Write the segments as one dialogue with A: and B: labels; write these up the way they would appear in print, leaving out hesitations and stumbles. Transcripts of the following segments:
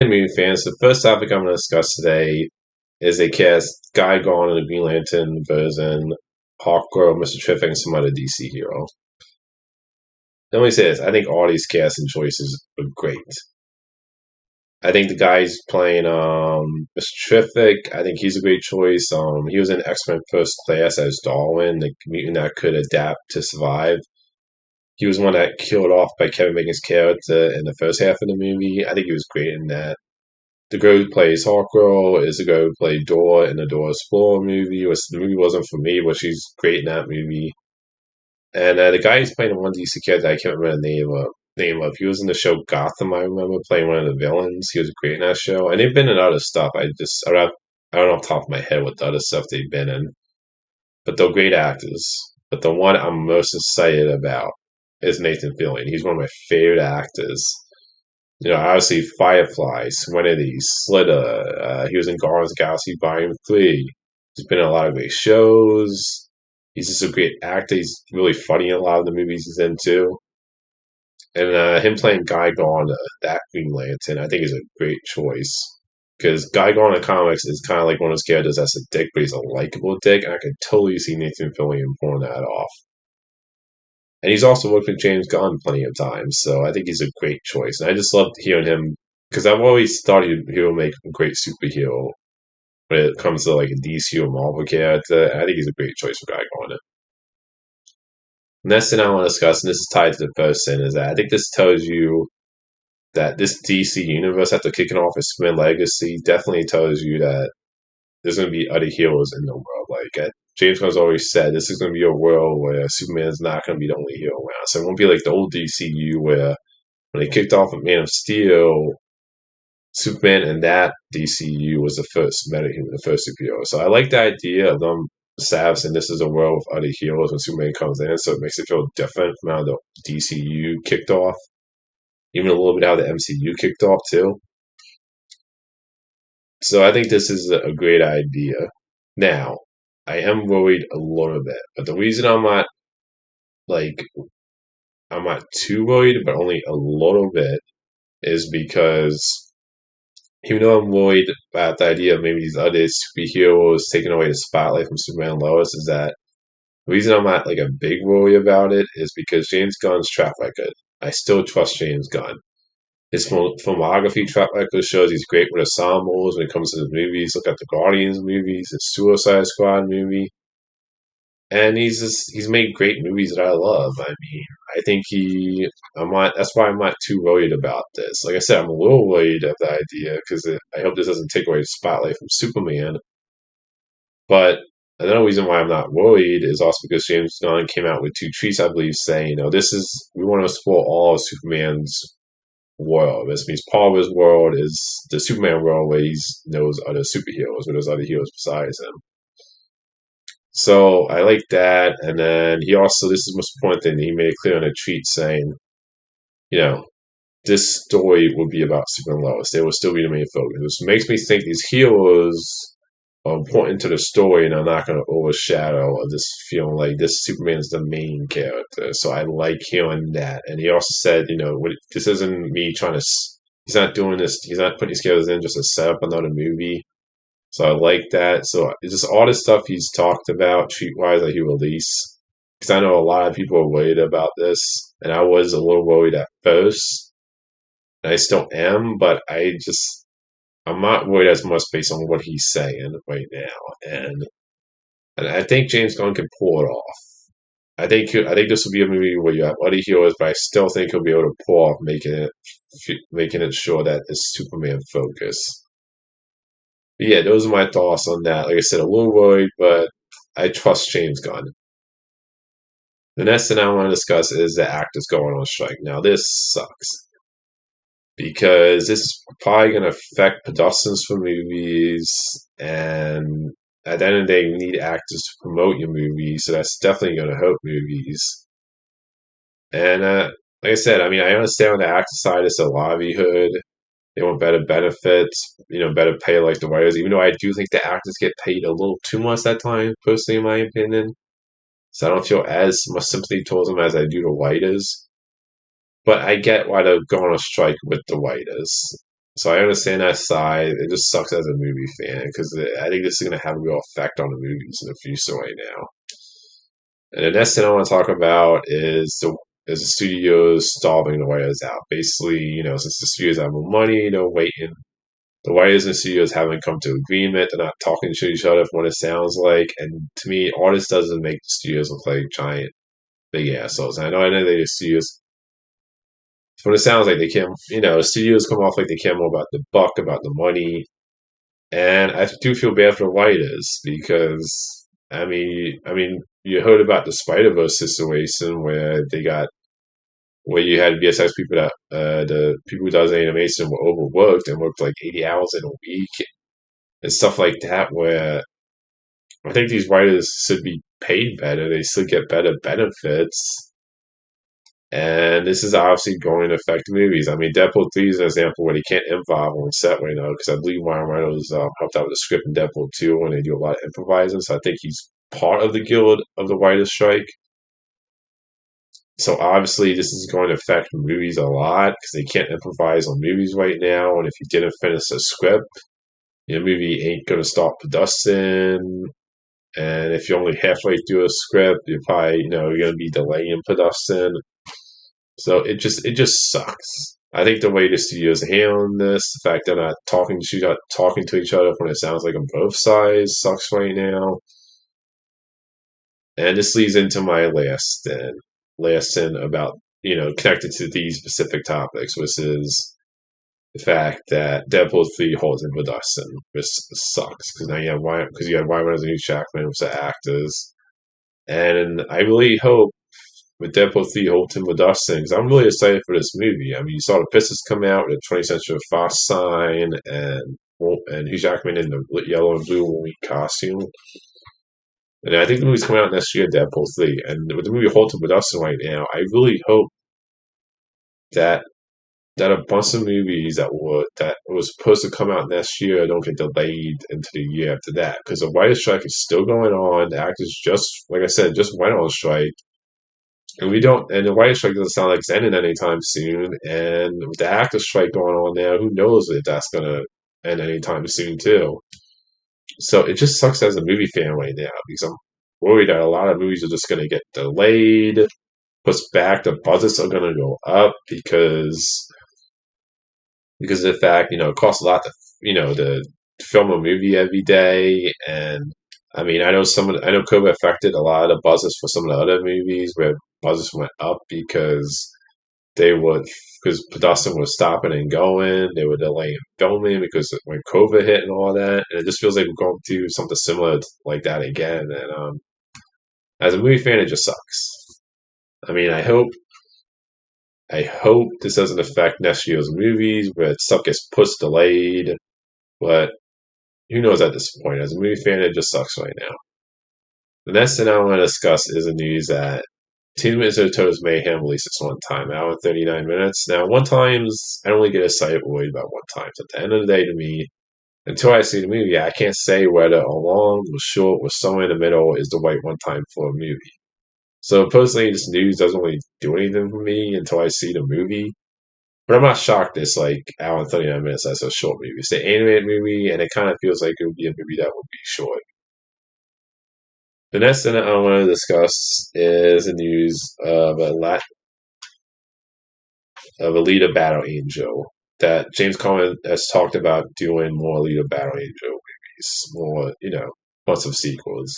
A: Movie fans, the first topic I'm going to discuss today is they cast Guy Gardner in the Green Lantern version, Hawkgirl, Mr. Terrific, and some other DC hero. Let me say this: I think all these casting choices are great. I think the guy who's playing Mr. Terrific, I think he's a great choice. He was in X-Men First Class as Darwin, the mutant that could adapt to survive. He was one that killed off by Kevin Bacon's character in the first half of the movie. I think he was great in that. The girl who plays Hawkgirl is the girl who played Dora in the Dora Explorer movie. The movie wasn't for me, but she's great in that movie. And the guy who's playing the one DC character, I can't remember the name of. He was in the show Gotham. I remember playing one of the villains. He was great in that show, and they've been in other stuff. I don't know off the top of my head what the other stuff they've been in, but they're great actors. But the one I'm most excited about is Nathan Fillion. He's one of my favorite actors. Obviously Firefly, Serenity, Slither. He was in Guardians of the Galaxy Volume 3. He's been in a lot of great shows. He's just a great actor. He's really funny in a lot of the movies he's in, too. And him playing Guy Gardner, that Green Lantern, I think is a great choice. Because Guy Gardner in comics is kind of like one of those characters that's a dick, but he's a likable dick. And I could totally see Nathan Fillion pulling that off. And he's also worked with James Gunn plenty of times, so I think he's a great choice. And I just loved hearing him, because I've always thought he would make a great superhero when it comes to like a DC or Marvel character. And I think he's a great choice for Guy Gardner. Next thing I want to discuss, and this is tied to the first thing, is that I think this tells you that this DC universe, after kicking off its Superman Legacy, definitely tells you that there's going to be other heroes in the world. Like James Gunn's always said, this is going to be a world where Superman's not going to be the only hero around. So it won't be like the old DCU where when they kicked off with Man of Steel, Superman in that DCU was the first metahuman, the first superhero. So I like the idea of them establishing this is a world of other heroes when Superman comes in, so it makes it feel different from how the DCU kicked off. Even a little bit how the MCU kicked off too. So I think this is a great idea. Now, I am worried a little bit, but the reason like I'm not too worried, but only a little bit, is because even though I'm worried about the idea of maybe these other superheroes taking away the spotlight from Superman and Lois, is that the reason I'm not like a big worry about it is because James Gunn's track record. I still trust James Gunn. His filmography track record shows he's great with ensembles when it comes to the movies. Look at the Guardians movies, the Suicide Squad movie. And he's made great movies that I love. I mean, I think that's why I'm not too worried about this. Like I said, I'm a little worried at the idea because I hope this doesn't take away the spotlight from Superman. But another reason why I'm not worried is also because James Gunn came out with two tweets, I believe, saying, we want to explore all of Superman's world. This means part of his world is the Superman world where he knows other superheroes, where there's other heroes besides him. So I like that. And then this is the most important thing, he made it clear in a tweet saying, this story will be about Superman and Lois. They will still be the main focus. Which makes me think these heroes are important to the story and are not going to overshadow this feeling like this Superman is the main character. So I like hearing that. And he also said, this isn't me he's not doing this, he's not putting these characters in just to set up another movie. So I like that. So it's just all the stuff he's talked about, tweet-wise, that he released. Because I know a lot of people are worried about this. And I was a little worried at first. And I still am, but I'm not worried as much based on what he's saying right now. And I think James Gunn can pull it off. I think this will be a movie where you have other heroes, but I still think he'll be able to pull off making it sure that it's Superman focus. But yeah, those are my thoughts on that. Like I said, a little worried, but I trust James Gunn. The next thing I want to discuss is the actors going on strike. Now, this sucks because this is probably going to affect productions for movies, and at the end of the day, you need actors to promote your movies, so that's definitely going to hurt movies. And like I said, I mean, I understand on the actor side, it's a livelihood. They want better benefits, better pay like the writers, even though I do think the actors get paid a little too much that time, personally, in my opinion. So I don't feel as much sympathy towards them as I do the writers. But I get why they're going on strike with the writers. So I understand that side. It just sucks as a movie fan because I think this is going to have a real effect on the movies in the future right now. And the next thing I want to talk about is the studios stalling the writers out. Basically, since the studios have more money, they're waiting. The writers and studios haven't come to agreement. They're not talking to each other from what it sounds like. And to me, all this does is make the studios look like giant big assholes. And I know the studios, from what it sounds like, they can't, the studios come off like they care more about the buck, about the money. And I do feel bad for the writers because, you heard about the Spider-Verse situation where you had VSX people the people who does animation were overworked and worked like 80 hours in a week and stuff like that, where I think these writers should be paid better. They should get better benefits. And this is obviously going to affect movies. I mean, Deadpool 3 is an example where they can't improv on set right now because I believe Ryan Reynolds helped out with the script in Deadpool 2 when they do a lot of improvising. So I think he's part of the guild of the writers' strike. So obviously this is going to affect movies a lot because they can't improvise on movies right now. And if you didn't finish a script, your movie ain't going to start production. And if you're only halfway through a script, you're probably, you're going to be delaying production. So it just sucks. I think the way the studios are handling this, the fact they're not talking to each other when it sounds like on both sides, sucks right now. And this leads into my last thing about, connected to these specific topics, which is the fact that Deadpool 3 holds in production, which sucks because now you have Ryan Reynolds and Hugh Jackman, which are actors. And I really hope with Deadpool 3 holds in production, because I'm really excited for this movie. I mean, you saw the pictures come out with the 20th Century Fox sign and Hugh Jackman in the yellow and blue Wolverine costume. And I think the movie's coming out next year, Deadpool 3. And with the movie halted production right now, I really hope that a bunch of movies that was supposed to come out next year don't get delayed into the year after that. Because the writer's strike is still going on. The actors like I said, just went on strike. And the writer's strike doesn't sound like it's ending anytime soon. And with the actors strike going on now, who knows if that's going to end anytime soon, too. So it just sucks as a movie fan right now because I'm worried that a lot of movies are just going to get delayed, pushed back. The budgets are going to go up because of the fact, it costs a lot to film a movie every day. And I mean, I know COVID affected a lot of the budgets for some of the other movies where budgets went up because production was stopping and going. They were delaying filming because when COVID hit and all that. And it just feels like we're going through something similar like that again. And as a movie fan, it just sucks. I mean, I hope this doesn't affect next year's movies where stuff gets pushed, delayed. But who knows at this point? As a movie fan, it just sucks right now. The next thing I want to discuss is the news that TMNT Mutant Mayhem releases one time, hour and 39 minutes. Now, one times, I don't really get excited worried about one times. At the end of the day, to me, until I see the movie, I can't say whether a long or short or somewhere in the middle is the right one time for a movie. So personally, this news doesn't really do anything for me until I see the movie. But I'm not shocked it's like hour and 39 minutes as a short movie. It's an animated movie, and it kind of feels like it would be a movie that would be short. The next thing that I want to discuss is the news of Alita Battle Angel. That James Gunn has talked about doing more Alita Battle Angel movies, more, bunch of sequels.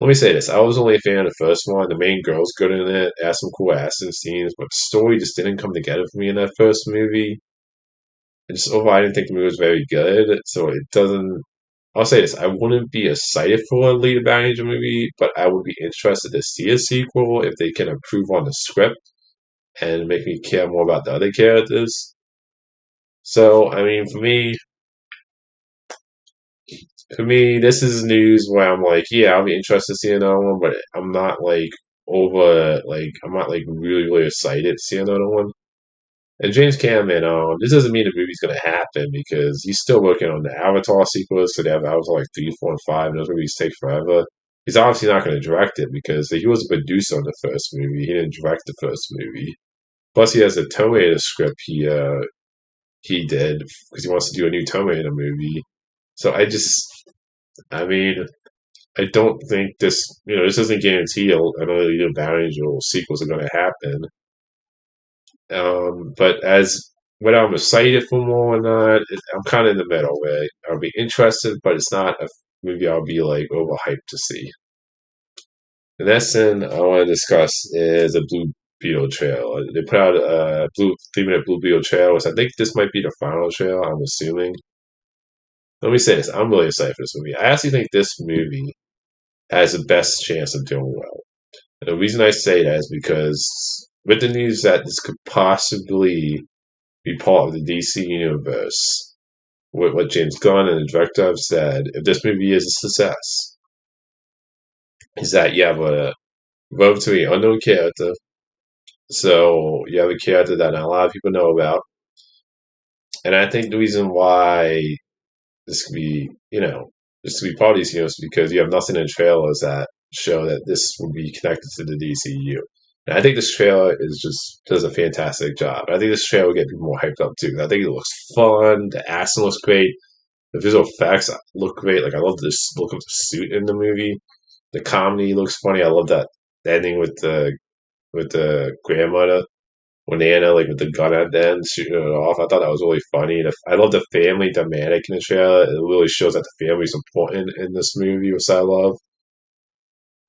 A: Let me say this. I was only a fan of the first one. The main girl's good in it. It has some cool action scenes, but the story just didn't come together for me in that first movie. And just overall, I didn't think the movie was very good. So it doesn't... I'll say this. I wouldn't be excited for a Alita Battle Angel movie, but I would be interested to see a sequel if they can improve on the script and make me care more about the other characters. So, I mean, for me, this is news where I'm like, yeah, I'll be interested to see another one, but I'm not really, really excited to see another one. And James Cameron, this doesn't mean the movie's going to happen because he's still working on the Avatar sequels, so they have Avatar 3, 4, and 5, and those movies take forever. He's obviously not going to direct it because he was a producer on the first movie. He didn't direct the first movie. Plus, he has a Terminator script he did because he wants to do a new Terminator movie. So I mean, I don't think this doesn't guarantee another Battle Angel sequels are going to happen. But as whether I'm excited for more or not, I'm kind of in the middle where I'll be interested, but it's not a movie I'll be like overhyped to see. The next thing I want to discuss is a Blue Beetle trailer. They put out a 3-minute Blue Beetle trailer, which I think this might be the final trailer, I'm assuming. Let me say this, I'm really excited for this movie. I actually think this movie has the best chance of doing well. And the reason I say that is because with the news that this could possibly be part of the DC universe, with what James Gunn and the director have said, if this movie is a success, is that you have a relatively unknown character. So you have a character that not a lot of people know about. And I think the reason why this could be, this could be part of these universe is because you have nothing in trailers that show that this will be connected to the DCU. And I think this trailer does a fantastic job. I think this trailer will get people more hyped up too. I think it looks fun. The action looks great. The visual effects look great. Like I love this look of the suit in the movie. The comedy looks funny. I love that ending with the grandmother when Anna like with the gun at the end shooting it off. I thought that was really funny. I love the family dynamic in the trailer. It really shows that the family is important in this movie, which I love.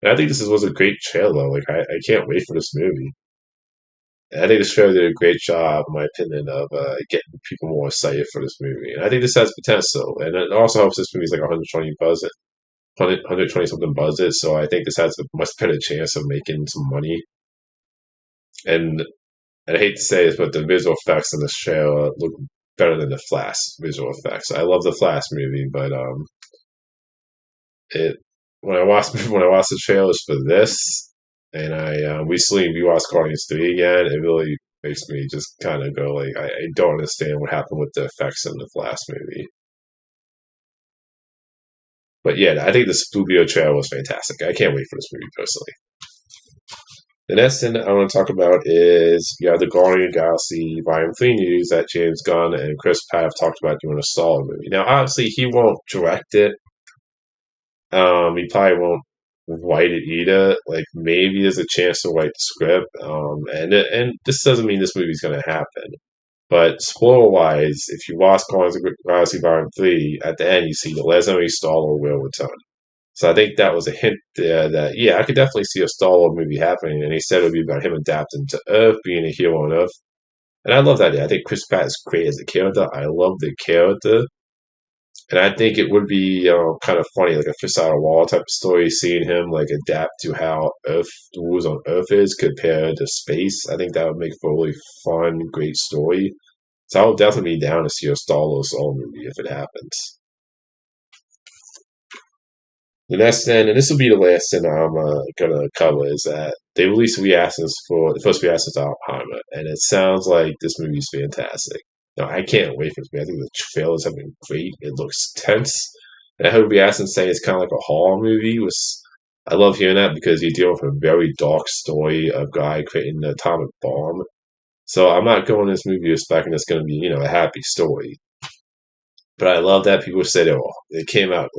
A: And I think this was a great trailer. Like I can't wait for this movie. And I think this trailer did a great job, in my opinion, of getting people more excited for this movie. And I think this has potential. And it also helps this movie's like 120 something budget. So I think this has a much better chance of making some money. And I hate to say this, but the visual effects in this trailer look better than the Flash visual effects. I love the Flash movie, but when I watched the trailers for this, and I recently rewatched Guardians 3 again, it really makes me just kind of go like, I don't understand what happened with the effects in the Flash movie. But yeah, I think the Blue Beetle trailer was fantastic. I can't wait for this movie personally. The next thing I want to talk about is the Guardian Galaxy Volume 3 news that James Gunn and Chris Pratt have talked about doing a Star movie. Now, obviously, he won't direct it. He probably won't write it either. Like, maybe there's a chance to write the script. And this doesn't mean this movie's going to happen. But spoiler-wise, if you watch Guardians of the Galaxy Volume 3, at the end you see the legendary Star-Lord will return. So I think that was a hint there that, I could definitely see a Star-Lord movie happening. And he said it would be about him adapting to Earth, being a hero on Earth. And I love that idea. I think Chris Pratt is great as a character. I love the character. And I think it would be kind of funny, like a fish out of water type of story, seeing him like adapt to how the rules on Earth is compared to space. I think that would make for a really fun, great story. So I would definitely be down to see a Star-Lord Soul movie if it happens. The next thing, and this will be the last thing I'm going to cover, is that they released reactions for the first reactions to Oppenheimer, and it sounds like this movie is fantastic. Now, I can't wait for this movie. I think the trailers have been great. It looks tense. And I heard reactions saying it's kind of like a horror movie. I love hearing that because you're dealing with a very dark story of a guy creating an atomic bomb. So I'm not going to this movie expecting it's going to be, a happy story. But I love that people said it came out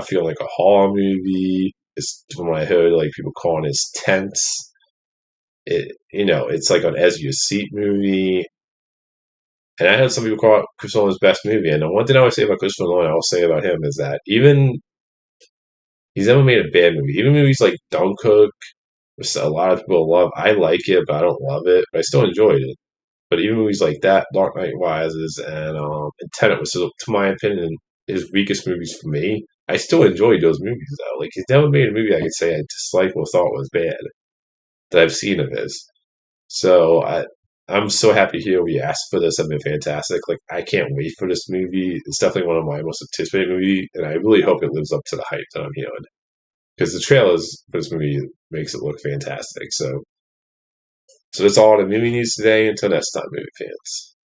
A: feeling like a horror movie. It's from what I heard, like people calling it tense. It's like an edge of your seat movie. And I heard some people call it Christopher Nolan's best movie. And the one thing I would say about Christopher Nolan, I will say about him, is that he's never made a bad movie. Even movies like Dunkirk, which a lot of people love, I like it, but I don't love it. But I still enjoyed it. But even movies like that, Dark Knight Rises, and Tenet, which is, to my opinion, his weakest movies for me, I still enjoyed those movies, though. Like, he's never made a movie I could say I disliked or thought was bad that I've seen of his. So I'm so happy to hear we asked for this. Have been fantastic. Like, I can't wait for this movie. It's definitely one of my most anticipated movies, and I really hope it lives up to the hype that I'm hearing. Because the trailers for this movie makes it look fantastic. So that's all the movie news today. Until next time, movie fans.